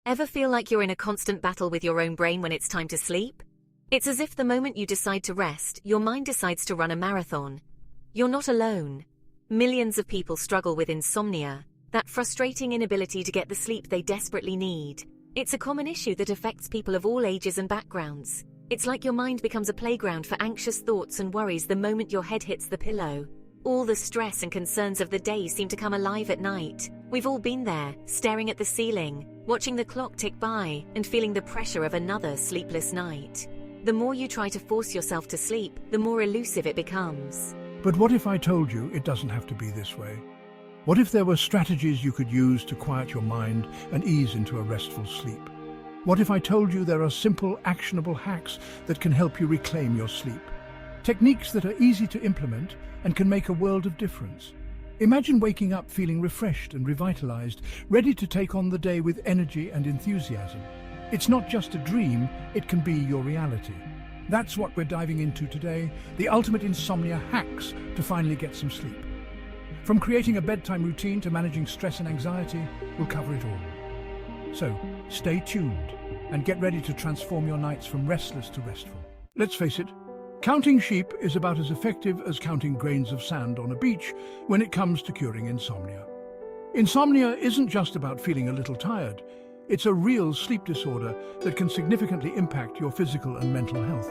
Ever feel like you're in a constant battle with your own brain when it's time to sleep? It's as if the moment you decide to rest, your mind decides to run a marathon. You're not alone. Millions of people struggle with insomnia, that frustrating inability to get the sleep they desperately need. It's a common issue that affects people of all ages and backgrounds. It's like your mind becomes a playground for anxious thoughts and worries the moment your head hits the pillow. All the stress and concerns of the day seem to come alive at night. We've all been there, staring at the ceiling, watching the clock tick by, and feeling the pressure of another sleepless night. The more you try to force yourself to sleep, the more elusive it becomes. But what if I told you it doesn't have to be this way? What if there were strategies you could use to quiet your mind and ease into a restful sleep? What if I told you there are simple, actionable hacks that can help you reclaim your sleep? Techniques that are easy to implement and can make a world of difference. Imagine waking up feeling refreshed and revitalized, ready to take on the day with energy and enthusiasm. It's not just a dream, it can be your reality. That's what we're diving into today, the ultimate insomnia hacks to finally get some sleep. From creating a bedtime routine to managing stress and anxiety, we'll cover it all. So, stay tuned and get ready to transform your nights from restless to restful. Let's face it, counting sheep is about as effective as counting grains of sand on a beach when it comes to curing insomnia. Insomnia isn't just about feeling a little tired. It's a real sleep disorder that can significantly impact your physical and mental health.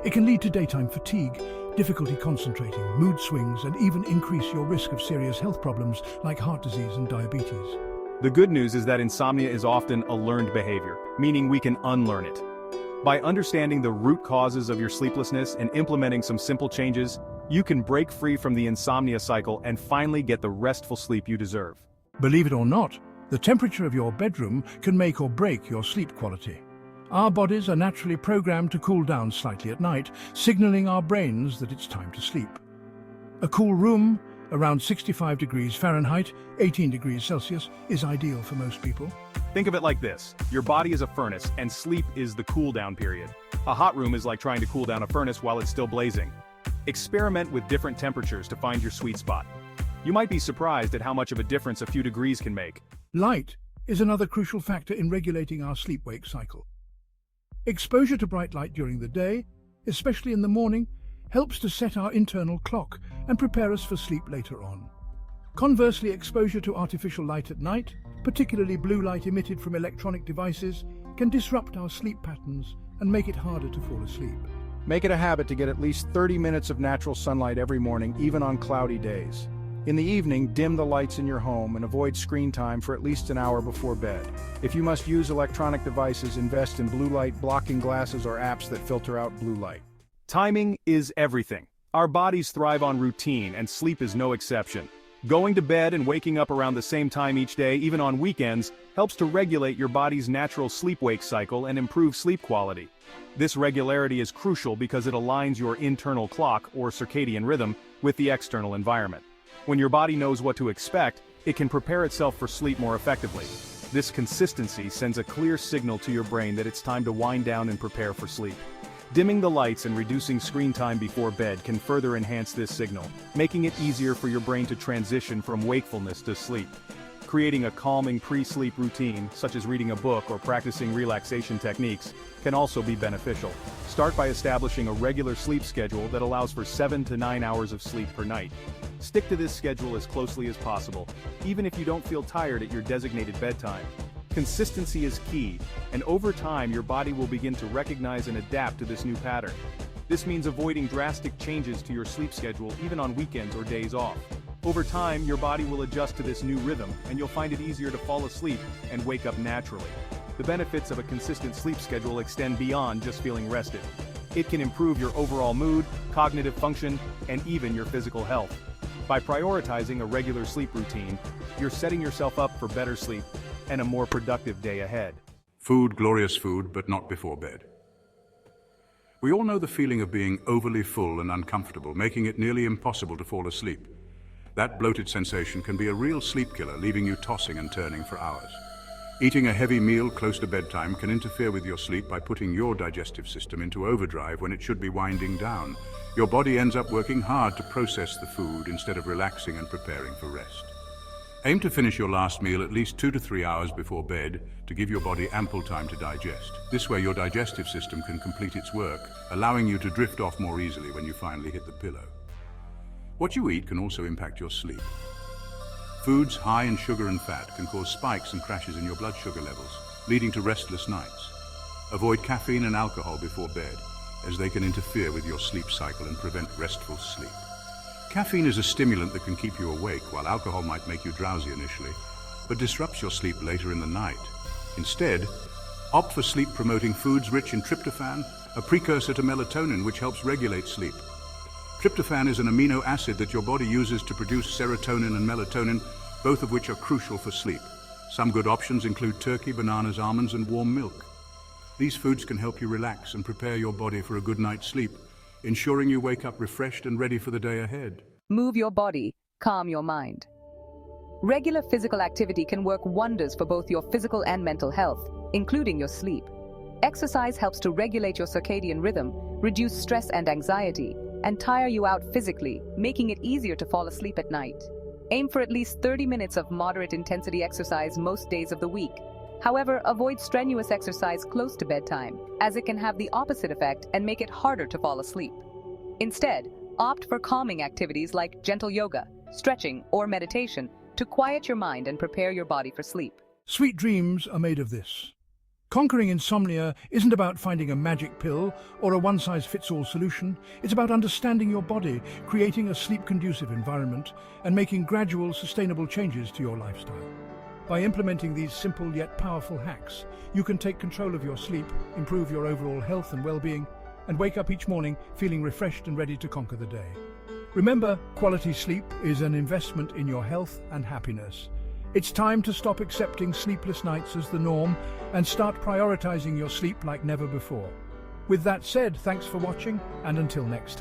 It can lead to daytime fatigue, difficulty concentrating, mood swings, and even increase your risk of serious health problems like heart disease and diabetes. The good news is that insomnia is often a learned behavior, meaning we can unlearn it. By understanding the root causes of your sleeplessness and implementing some simple changes, you can break free from the insomnia cycle and finally get the restful sleep you deserve. Believe it or not, the temperature of your bedroom can make or break your sleep quality. Our bodies are naturally programmed to cool down slightly at night, signaling our brains that it's time to sleep. A cool room, around 65 degrees Fahrenheit, 18 degrees Celsius, is ideal for most people. Think of it like this: your body is a furnace, and sleep is the cool down period. A hot room is like trying to cool down a furnace while it's still blazing. Experiment with different temperatures to find your sweet spot. You might be surprised at how much of a difference a few degrees can make. Light is another crucial factor in regulating our sleep-wake cycle. Exposure to bright light during the day, especially in the morning, helps to set our internal clock and prepare us for sleep later on. Conversely, exposure to artificial light at night, particularly blue light emitted from electronic devices, can disrupt our sleep patterns and make it harder to fall asleep. Make it a habit to get at least 30 minutes of natural sunlight every morning, even on cloudy days. In the evening, dim the lights in your home and avoid screen time for at least an hour before bed. If you must use electronic devices, invest in blue light blocking glasses or apps that filter out blue light. Timing is everything. Our bodies thrive on routine, and sleep is no exception. Going to bed and waking up around the same time each day, even on weekends, helps to regulate your body's natural sleep-wake cycle and improve sleep quality. This regularity is crucial because it aligns your internal clock, or circadian rhythm, with the external environment. When your body knows what to expect, it can prepare itself for sleep more effectively. This consistency sends a clear signal to your brain that it's time to wind down and prepare for sleep. Dimming the lights and reducing screen time before bed can further enhance this signal, making it easier for your brain to transition from wakefulness to sleep. Creating a calming pre-sleep routine, such as reading a book or practicing relaxation techniques, can also be beneficial. Start by establishing a regular sleep schedule that allows for 7 to 9 hours of sleep per night. Stick to this schedule as closely as possible, even if you don't feel tired at your designated bedtime. Consistency is key, and over time your body will begin to recognize and adapt to this new pattern. This means avoiding drastic changes to your sleep schedule even on weekends or days off. Over time, your body will adjust to this new rhythm, and you'll find it easier to fall asleep and wake up naturally. The benefits of a consistent sleep schedule extend beyond just feeling rested. It can improve your overall mood, cognitive function, and even your physical health. By prioritizing a regular sleep routine, you're setting yourself up for better sleep and a more productive day ahead. Food, glorious food, but not before bed. We all know the feeling of being overly full and uncomfortable, making it nearly impossible to fall asleep. That bloated sensation can be a real sleep killer, leaving you tossing and turning for hours. Eating a heavy meal close to bedtime can interfere with your sleep by putting your digestive system into overdrive when it should be winding down. Your body ends up working hard to process the food instead of relaxing and preparing for rest. Aim to finish your last meal at least 2 to 3 hours before bed to give your body ample time to digest. This way your digestive system can complete its work, allowing you to drift off more easily when you finally hit the pillow. What you eat can also impact your sleep. Foods high in sugar and fat can cause spikes and crashes in your blood sugar levels, leading to restless nights. Avoid caffeine and alcohol before bed, as they can interfere with your sleep cycle and prevent restful sleep. Caffeine is a stimulant that can keep you awake, while alcohol might make you drowsy initially, but disrupts your sleep later in the night. Instead, opt for sleep-promoting foods rich in tryptophan, a precursor to melatonin which helps regulate sleep. Tryptophan is an amino acid that your body uses to produce serotonin and melatonin, both of which are crucial for sleep. Some good options include turkey, bananas, almonds, and warm milk. These foods can help you relax and prepare your body for a good night's sleep, ensuring you wake up refreshed and ready for the day ahead. Move your body, calm your mind. Regular physical activity can work wonders for both your physical and mental health, including your sleep. Exercise helps to regulate your circadian rhythm, reduce stress and anxiety, and tire you out physically, making it easier to fall asleep at night. Aim for at least 30 minutes of moderate intensity exercise most days of the week. However, avoid strenuous exercise close to bedtime, as it can have the opposite effect and make it harder to fall asleep. Instead, opt for calming activities like gentle yoga, stretching, or meditation to quiet your mind and prepare your body for sleep. Sweet dreams are made of this. Conquering insomnia isn't about finding a magic pill or a one-size-fits-all solution. It's about understanding your body, creating a sleep-conducive environment, and making gradual, sustainable changes to your lifestyle. By implementing these simple yet powerful hacks, you can take control of your sleep, improve your overall health and well-being, and wake up each morning feeling refreshed and ready to conquer the day. Remember, quality sleep is an investment in your health and happiness. It's time to stop accepting sleepless nights as the norm and start prioritizing your sleep like never before. With that said, thanks for watching, and until next time.